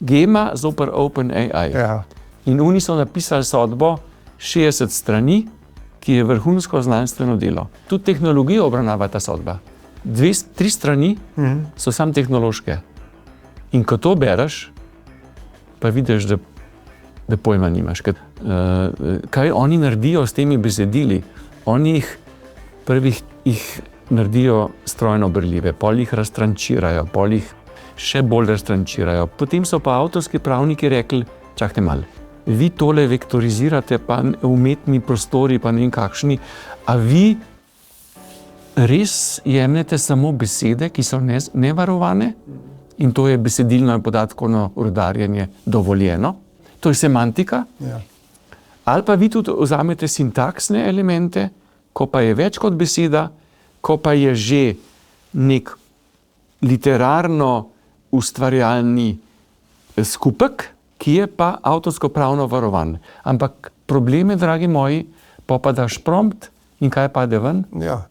Gema zoper OpenAI. Ja. In oni so napisali sodbo 60 strani, ki je vrhunsko znanstveno delo. Tudi tehnologijo obravnava ta sodba. 3 strani so samo tehnološke. In ko to bereš, pa vidiš, da pojma nimaš. Kaj oni naredijo s temi besedili? Oni jih naredijo strojno berljive, pol jih raztrančirajo, pol jih še bolj raztrančirajo. Potem so pa avtorski pravniki rekli, čakajte malo, vi tole vektorizirate, pa umetni prostori, pa ne vem kakšni, a vi res jemljete samo besede, ki so nevarovane, in to je besedilno in podatkovno rudarjenje dovoljeno, to je semantika, Ja. ali pa vi tudi vzamete sintaksne elemente, ko pa je več kot beseda, ko pa je že nek literarno ustvarjalni skupek, ki je pa avtorsko pravno varovan. Ampak problem je, dragi moji, pa daš prompt in kaj pade ven? Ja.